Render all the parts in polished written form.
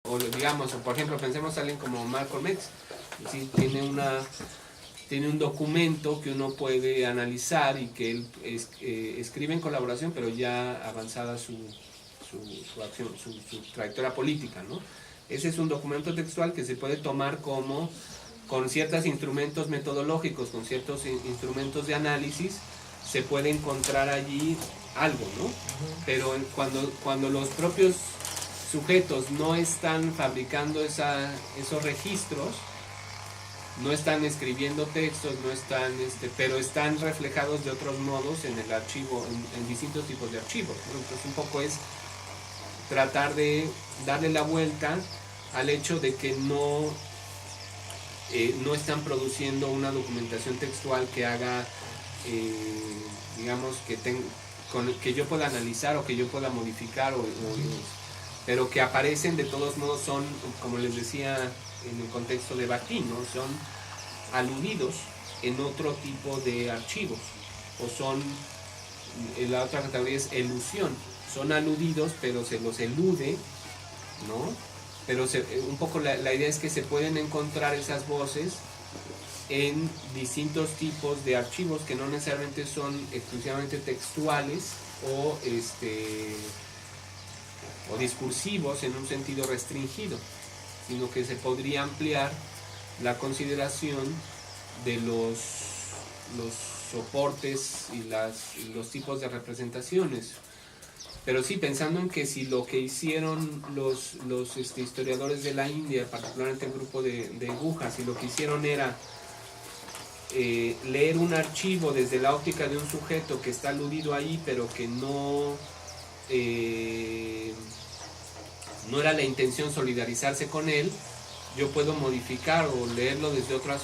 o digamos, o por ejemplo, pensemos en alguien como Malcolm X, ¿sí? Tiene un documento que uno puede analizar y que él escribe en colaboración, pero ya avanzada su acción, su trayectoria política, ¿no? Ese es un documento textual que se puede tomar como, con ciertos instrumentos metodológicos, con ciertos instrumentos de análisis, se puede encontrar allí algo, ¿no? Pero cuando los propios sujetos no están fabricando esos registros, no están escribiendo textos, no están, pero están reflejados de otros modos en el archivo, en distintos tipos de archivos, ¿no? Entonces un poco es tratar de darle la vuelta al hecho de que no están produciendo una documentación textual que haga, digamos, que yo pueda analizar o que yo pueda modificar, pero que aparecen de todos modos, son, como les decía en el contexto de Bakhtin, ¿no? Son aludidos en otro tipo de archivos, o son, la otra categoría es elusión, son aludidos pero se los elude, ¿no? Pero un poco la idea es que se pueden encontrar esas voces en distintos tipos de archivos que no necesariamente son exclusivamente textuales o discursivos en un sentido restringido, sino que se podría ampliar la consideración de los soportes y los tipos de representaciones. Pero sí, pensando en que si lo que hicieron los historiadores de la India, particularmente el grupo de Guha, si lo que hicieron era leer un archivo desde la óptica de un sujeto que está aludido ahí, pero que no era la intención solidarizarse con él, yo puedo modificar o leerlo desde otros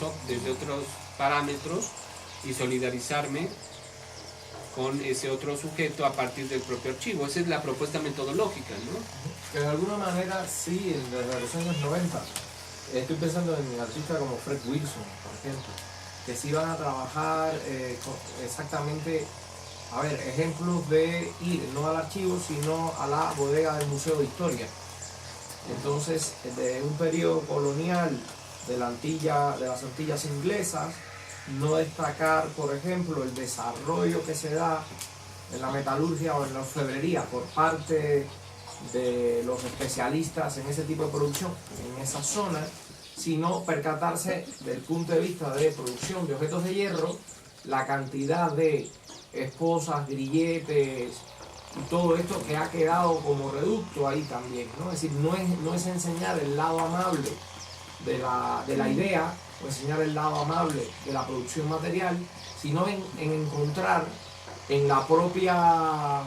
parámetros y solidarizarme con ese otro sujeto a partir del propio archivo. Esa es la propuesta metodológica, ¿no? Que de alguna manera, sí, desde los años 90, estoy pensando en artistas como Fred Wilson, por ejemplo, que sí van a trabajar exactamente, a ver, ejemplos de ir no al archivo, sino a la bodega del Museo de Historia. Entonces, de un periodo colonial de las Antillas inglesas, no destacar, por ejemplo, el desarrollo que se da en la metalurgia o en la orfebrería por parte de los especialistas en ese tipo de producción, en esa zona, sino percatarse del punto de vista de producción de objetos de hierro, la cantidad de esposas, grilletes y todo esto que ha quedado como reducto ahí también, ¿no? Es decir, no es enseñar el lado amable de la idea, o enseñar el lado amable de la producción material, sino en encontrar en la propia,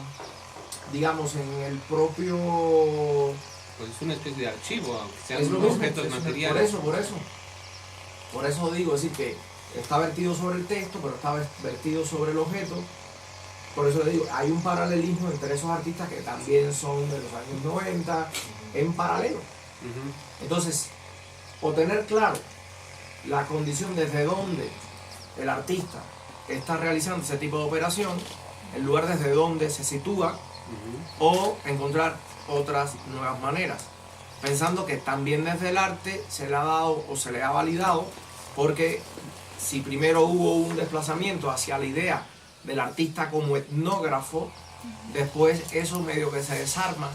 digamos, en el propio... Pues es una especie de archivo, aunque sean objetos materiales. Por eso digo, es decir, que está vertido sobre el texto, pero está vertido sobre el objeto. Por eso le digo, hay un paralelismo entre esos artistas que también son de los años 90, en paralelo. Entonces, o tener claro la condición desde donde el artista está realizando ese tipo de operación, el lugar desde donde se sitúa, o encontrar otras nuevas maneras, pensando que también desde el arte se le ha dado o se le ha validado, porque si primero hubo un desplazamiento hacia la idea del artista como etnógrafo, después eso medio que se desarma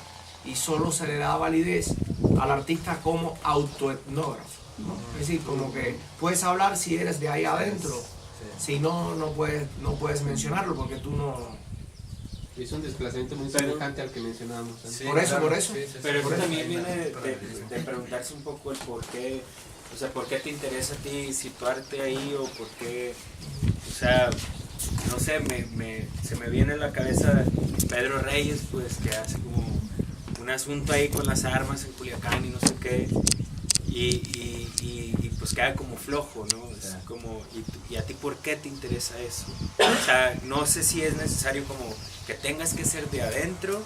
y solo se le da validez al artista como autoetnógrafo, ¿no? Es decir, como que puedes hablar si eres de ahí adentro, si no, no puedes mencionarlo porque tú no... Es un desplazamiento muy semejante al que mencionábamos antes. Sí, por eso. Pero eso también viene de preguntarse un poco el por qué, o sea, por qué te interesa a ti situarte ahí, o por qué, o sea, no sé, se me viene a la cabeza Pedro Reyes, pues, que hace como un asunto ahí con las armas en Culiacán y no sé qué, y pues queda como flojo, ¿no? Es como, ¿y a ti por qué te interesa eso? O sea, no sé si es necesario como que tengas que ser de adentro,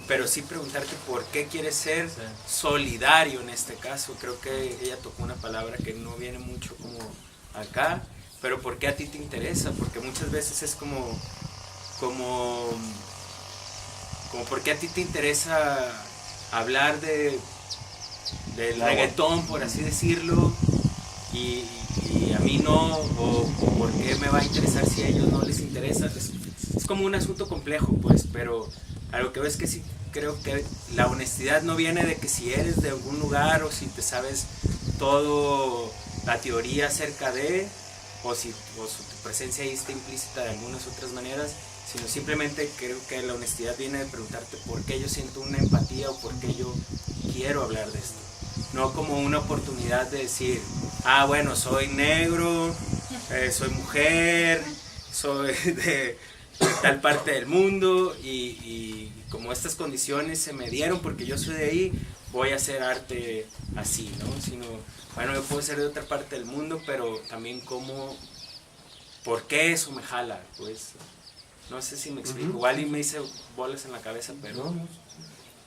pero sí preguntarte por qué quieres ser solidario en este caso. Creo que ella tocó una palabra que no viene mucho como acá, pero ¿por qué a ti te interesa? Porque muchas veces es como ¿por qué a ti te interesa hablar de del reggaetón, por así decirlo, y a mí no, o por qué me va a interesar si a ellos no les interesa. Es como un asunto complejo, pues, pero a lo que veo es que sí creo que la honestidad no viene de que si eres de algún lugar o si te sabes todo la teoría acerca de, o si tu presencia ahí está implícita de algunas otras maneras, sino simplemente creo que la honestidad viene de preguntarte por qué yo siento una empatía o por qué yo quiero hablar de esto. No como una oportunidad de decir, ah, bueno, soy negro, soy mujer, soy de tal parte del mundo y como estas condiciones se me dieron porque yo soy de ahí, voy a hacer arte así, ¿no? Sino, bueno, yo puedo ser de otra parte del mundo, pero también como, ¿por qué eso me jala? Pues, no sé si me explico. Igual y me hice bolas en la cabeza, pero...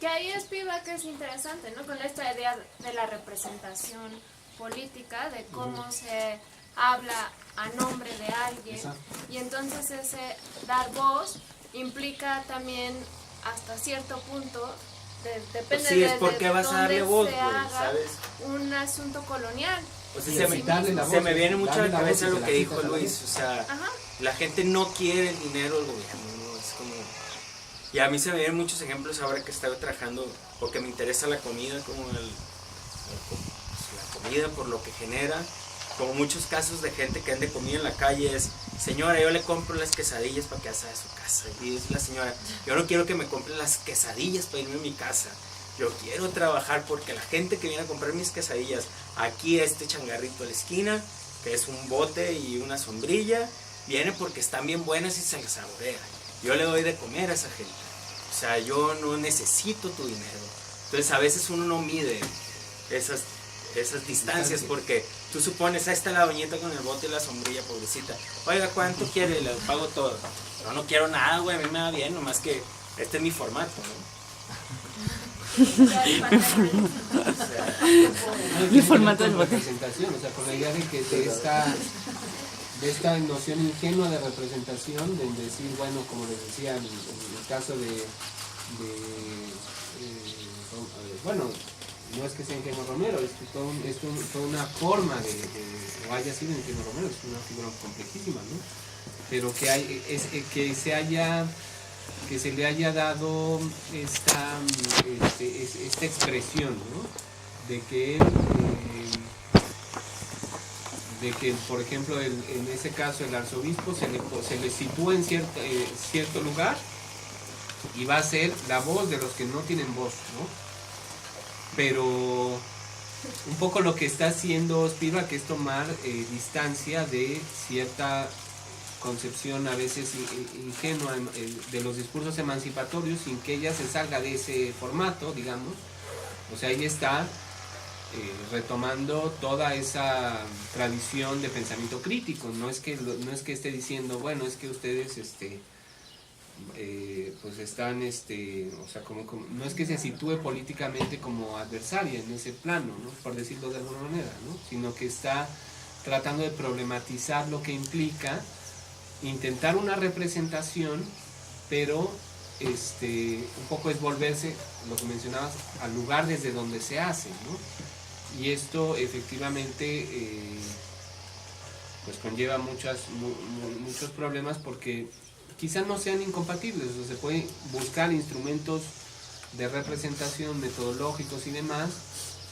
Que ahí es que es interesante, ¿no? Con esta idea de la representación política, de cómo se habla a nombre de alguien. Exacto. Y entonces ese dar voz implica también hasta cierto punto, depende pues sí, es porque vas a darle voz, se haga, ¿sabes? Un asunto colonial. O sea, se me viene mucho a la cabeza lo que dijo Luis, o sea, ajá, la gente no quiere el dinero del gobierno, ¿no? Es como... Y a mí se me vienen muchos ejemplos ahora que estoy trabajando, porque me interesa la comida, como la comida por lo que genera, como muchos casos de gente que ande comida en la calle es, señora, yo le compro las quesadillas para que haga de su casa, y dice la señora, yo no quiero que me compre las quesadillas para irme a mi casa, yo quiero trabajar porque la gente que viene a comprar mis quesadillas, aquí este changarrito a la esquina, que es un bote y una sombrilla, viene porque están bien buenas y se las saborea. Yo le doy de comer a esa gente. O sea, yo no necesito tu dinero. Entonces a veces uno no mide esas distancias porque tú supones, ahí está la doñita con el bote y la sombrilla, pobrecita. Oiga, ¿cuánto quiere? Le pago todo. Yo no quiero nada, güey, a mí me da bien, nomás que este es mi formato, ¿no? Mi formato del bote. O sea, con la idea de que de esta noción ingenua de representación, de decir, bueno, como les decía, en el caso bueno, no es que sea Ingenuo Romero, es que toda una forma o haya sido Ingenuo Romero, es una figura complejísima, ¿no? Pero que se le haya dado esta expresión, ¿no? De que por ejemplo, en ese caso el arzobispo se le sitúa en cierto lugar y va a ser la voz de los que no tienen voz, ¿no? Pero un poco lo que está haciendo Spivak es tomar distancia de cierta concepción a veces ingenua de los discursos emancipatorios sin que ella se salga de ese formato, digamos. O sea, ahí está retomando toda esa tradición de pensamiento crítico. No es que esté diciendo, bueno, es que ustedes pues están o sea, como no es que se sitúe políticamente como adversaria en ese plano, ¿no? Por decirlo de alguna manera, ¿no? Sino que está tratando de problematizar lo que implica intentar una representación, pero un poco es volverse, lo que mencionabas, al lugar desde donde se hace, ¿no? Y esto efectivamente pues conlleva muchos problemas porque quizás no sean incompatibles, o sea, se pueden buscar instrumentos de representación metodológicos y demás,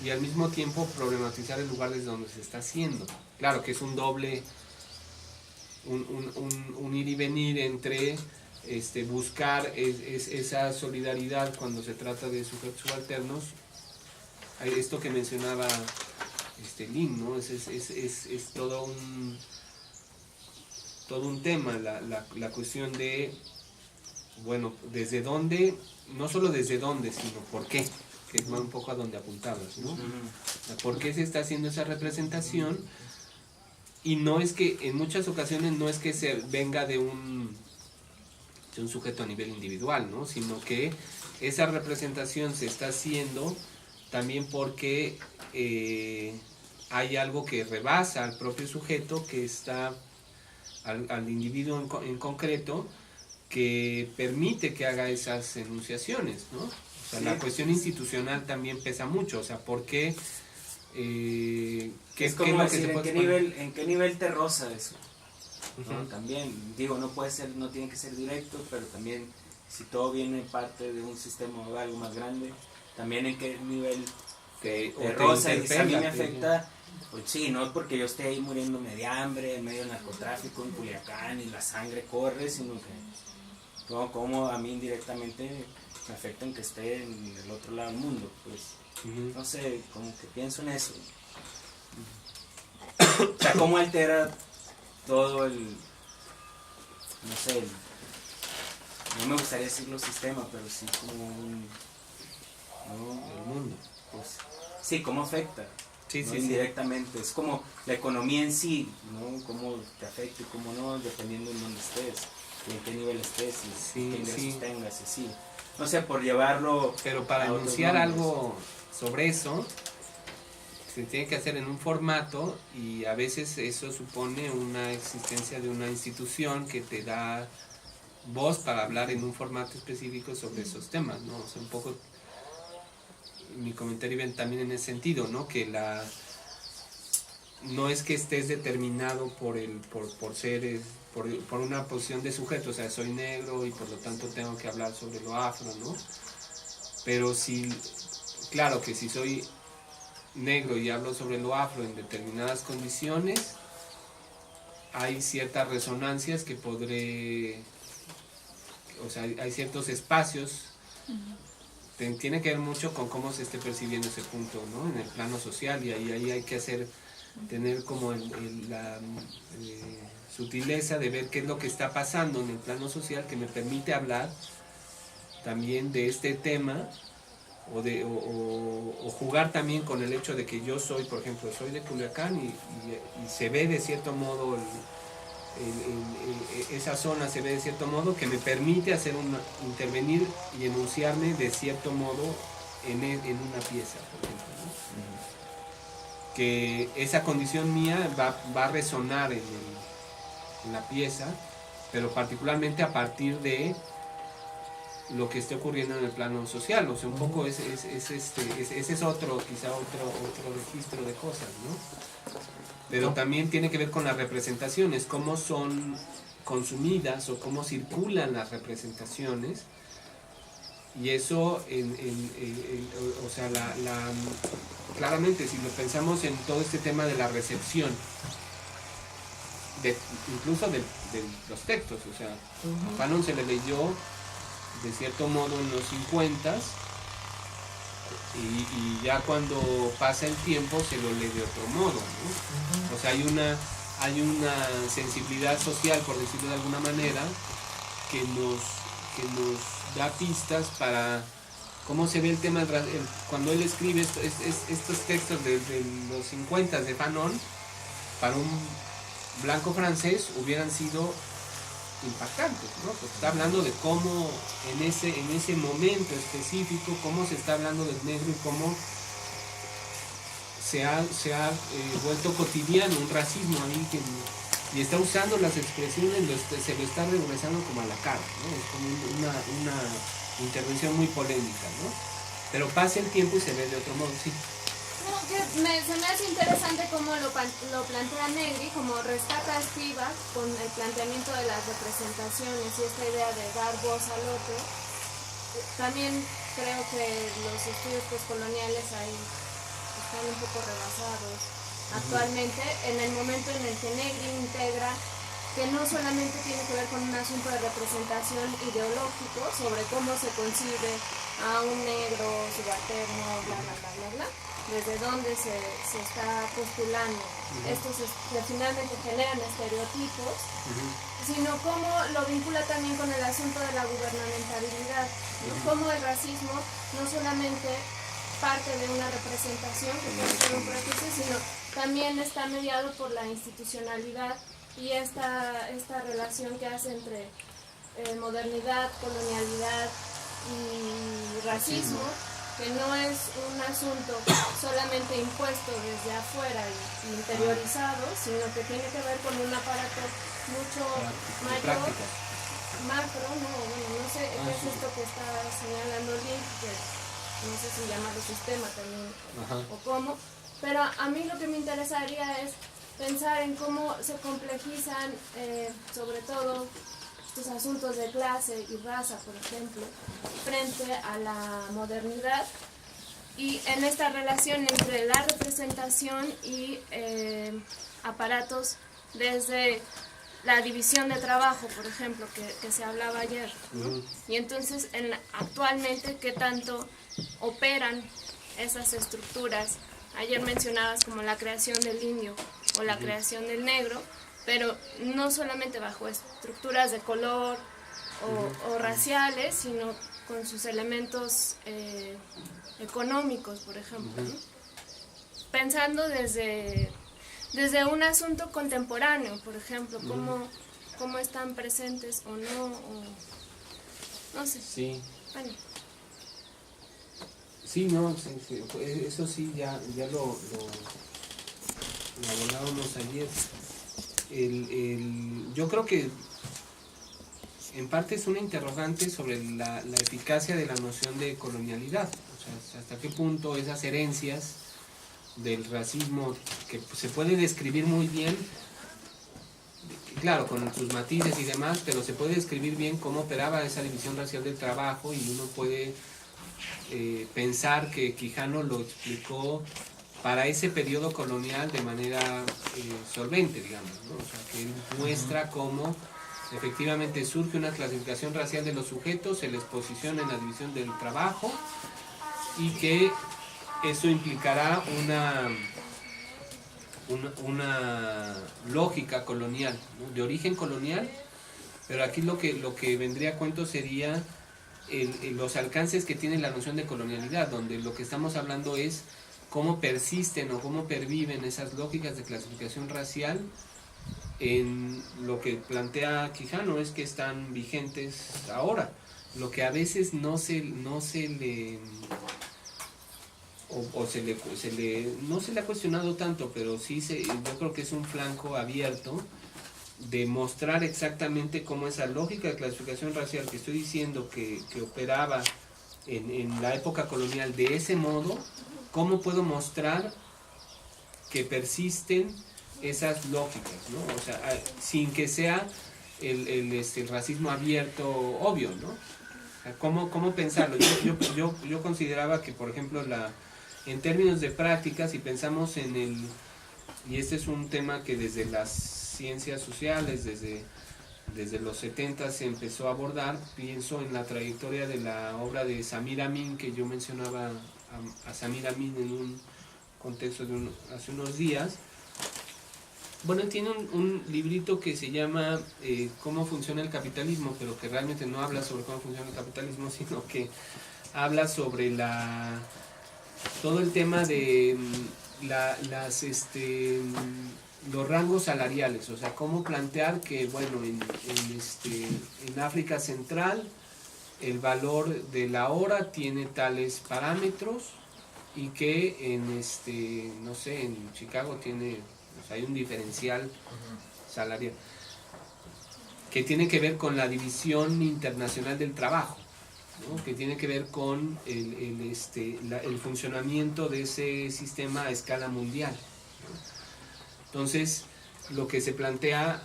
y al mismo tiempo problematizar el lugar desde donde se está haciendo. Claro que es un doble, un ir y venir entre buscar esa solidaridad cuando se trata de sujetos subalternos, esto que mencionaba Lin, ¿no? Es todo un tema, la cuestión de, bueno, desde dónde, no solo desde dónde, sino por qué, que es un poco a donde apuntabas, ¿no? ¿Por qué se está haciendo esa representación? Y no es que, en muchas ocasiones, no es que se venga de un sujeto a nivel individual, ¿no? Sino que esa representación se está haciendo también porque hay algo que rebasa al propio sujeto, que está al individuo en concreto, que permite que haga esas enunciaciones, ¿no? O O sea, Sí. la cuestión institucional también pesa mucho. O sea, ¿por qué? ¿Qué Es es como lo que decir, se ¿en puede qué exponer? nivel te roza eso? ¿No? Ujú. También, digo, no tiene que ser directo, pero también si todo viene parte de un sistema o de algo más grande, también en qué nivel te O te roza y dices, a mí me interpela, afecta, pues sí, no es porque yo esté ahí muriéndome de hambre, en medio del narcotráfico en Culiacán y la sangre corre, sino que como a mí indirectamente me afecta en que esté en el otro lado del mundo, pues Ujú. no sé, como que pienso en eso. O sea, cómo altera todo no sé, no me gustaría decirlo sistema, pero sí como El mundo. pues, sí, cómo afecta, Sí, ¿no? sí, sí. Indirectamente, es como la economía en sí, ¿no? Cómo te afecta y cómo no, dependiendo en dónde estés, y en qué nivel estés, y Sí, qué ingresos sí. tengas, y así. No sé, por llevarlo Pero para a otros anunciar nombres. algo sobre eso, se tiene que hacer en un formato y a veces eso supone una existencia de una institución que te da voz para hablar en un formato específico sobre esos temas, ¿no? O sea, un poco mi comentario iba también en ese sentido, ¿no? Que no es que estés determinado por ser, por una posición de sujeto, o sea, soy negro y por lo tanto tengo que hablar sobre lo afro, ¿no? Pero sí, claro que si soy negro y hablo sobre lo afro en determinadas condiciones, hay ciertas resonancias que podré, o sea, hay ciertos espacios, tiene que ver mucho con cómo se esté percibiendo ese punto, ¿no? En el plano social, y ahí hay que tener como la sutileza de ver qué es lo que está pasando en el plano social que me permite hablar también de este tema o jugar también con el hecho de que yo soy, por ejemplo, soy de Culiacán y se ve de cierto modo esa zona se ve de cierto modo que me permite intervenir y enunciarme de cierto modo en una pieza, por ejemplo, ¿no? Que esa condición mía va a resonar en la pieza, pero particularmente a partir de lo que esté ocurriendo en el plano social, o sea, un poco ese es otro, quizá otro registro de cosas, ¿no? Pero también tiene que ver con las representaciones, cómo son consumidas o cómo circulan las representaciones, y eso, o sea, claramente, si lo pensamos en todo este tema de la recepción, incluso de los textos, o sea, a Fanon se le leyó de cierto modo en los 50s y ya cuando pasa el tiempo se lo lee de otro modo, ¿no? O sea, hay una sensibilidad social, por decirlo de alguna manera, que nos da pistas para cómo se ve el tema cuando él escribe estos textos de los 50s de Fanon. Para un blanco francés hubieran sido impactantes, ¿no? Porque está hablando de cómo en ese momento específico, cómo se está hablando del negro y cómo se ha vuelto cotidiano un racismo ahí y está usando las expresiones, se lo está regresando como a la cara, ¿no? Es como una intervención muy polémica, ¿no? Pero pasa el tiempo y se ve de otro modo, sí. No, que se me hace interesante cómo lo plantea Negri, como rescata a Spivak con el planteamiento de las representaciones y esta idea de dar voz al otro. También creo que los estudios postcoloniales ahí están un poco rebasados actualmente, en el momento en el que Negri integra que no solamente tiene que ver con un asunto de representación ideológico sobre cómo se concibe a un negro subalterno, bla, bla, bla, bla, bla, desde dónde se está postulando. Estos que finalmente generan estereotipos, sino cómo lo vincula también con el asunto de la gubernamentabilidad, ¿no? Cómo el racismo no solamente parte de una representación, que puede ser un prejuicio, sino también está mediado por la institucionalidad y esta relación que hace entre modernidad, colonialidad y racismo, que no es un asunto solamente impuesto desde afuera y interiorizado, sino que tiene que ver con un aparato mucho mayor macro, ¿no? Bueno, no sé qué es esto que está señalando Link, que no sé si llamarlo sistema también o cómo, pero a mí lo que me interesaría es pensar en cómo se complejizan sobre todo estos asuntos de clase y raza, por ejemplo, frente a la modernidad y en esta relación entre la representación y aparatos desde la división de trabajo, por ejemplo, que se hablaba ayer, ¿no? Y entonces actualmente qué tanto operan esas estructuras ayer mencionadas como la creación del indio o la creación del negro, pero no solamente bajo estructuras de color o raciales, sino con sus elementos económicos, por ejemplo, ¿no? Pensando desde un asunto contemporáneo, por ejemplo, cómo están presentes o no, o no sé. Sí. Bueno. Sí, no, sí, eso sí, ya lo abordábamos ayer. Yo creo que en parte es una interrogante sobre la eficacia de la noción de colonialidad, o sea, hasta qué punto esas herencias del racismo, que se puede describir muy bien, claro, con sus matices y demás, pero se puede describir bien cómo operaba esa división racial del trabajo, y uno puede pensar que Quijano lo explicó para ese periodo colonial de manera solvente, digamos, ¿no? O sea, que él muestra cómo efectivamente surge una clasificación racial de los sujetos, se les posiciona en la división del trabajo, y que eso implicará una lógica colonial, ¿no? De origen colonial, pero aquí lo que vendría a cuento sería los alcances que tiene la noción de colonialidad, donde lo que estamos hablando es cómo persisten o cómo perviven esas lógicas de clasificación racial. En lo que plantea Quijano es que están vigentes ahora, lo que a veces no se le ha cuestionado tanto, pero sí yo creo que es un flanco abierto de mostrar exactamente cómo esa lógica de clasificación racial que estoy diciendo que operaba en la época colonial de ese modo, cómo puedo mostrar que persisten esas lógicas, ¿no? O sea, sin que sea el racismo abierto obvio, ¿no? O sea, ¿cómo pensarlo? Yo consideraba que, por ejemplo, en términos de práctica, si pensamos y este es un tema que desde las ciencias sociales, desde los 70 se empezó a abordar, pienso en la trayectoria de la obra de Samir Amin, que yo mencionaba a Samir Amin en un contexto hace unos días. Bueno, él tiene un librito que se llama Cómo funciona el capitalismo, pero que realmente no habla sobre cómo funciona el capitalismo, sino que habla sobre todo el tema de los rangos salariales, o sea, cómo plantear que, bueno, en África Central el valor de la hora tiene tales parámetros, y que no sé, en Chicago hay un diferencial salarial que tiene que ver con la división internacional del trabajo, ¿no? Que tiene que ver con el funcionamiento de ese sistema a escala mundial, ¿no? Entonces, lo que se plantea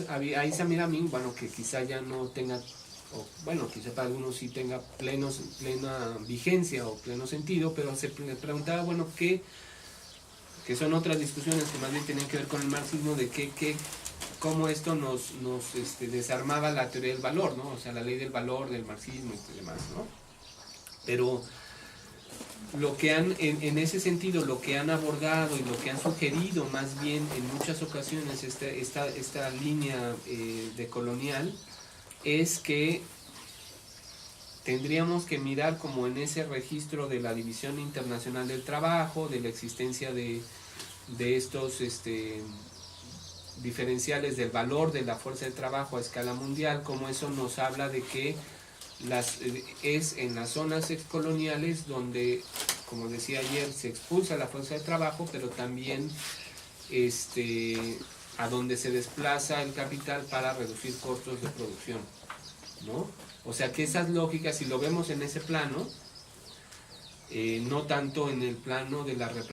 ahí Samir Amin, bueno, que quizá ya no tenga, o bueno, quizá para algunos sí tenga plena vigencia o pleno sentido, pero se preguntaba, bueno, que son otras discusiones que más bien tenían que ver con el marxismo, de cómo esto nos desarmaba la teoría del valor, ¿no? O sea, la ley del valor del marxismo y demás, ¿no? Pero lo que en ese sentido, lo que han abordado y lo que han sugerido más bien en muchas ocasiones esta línea de colonial, es que tendríamos que mirar como en ese registro de la división internacional del trabajo, de la existencia de estos diferenciales del valor de la fuerza de trabajo a escala mundial, como eso nos habla de que es en las zonas excoloniales donde, como decía ayer, se expulsa la fuerza de trabajo, pero también a donde se desplaza el capital para reducir costos de producción, ¿no? O sea que esas lógicas, si lo vemos en ese plano, no tanto en el plano de la representación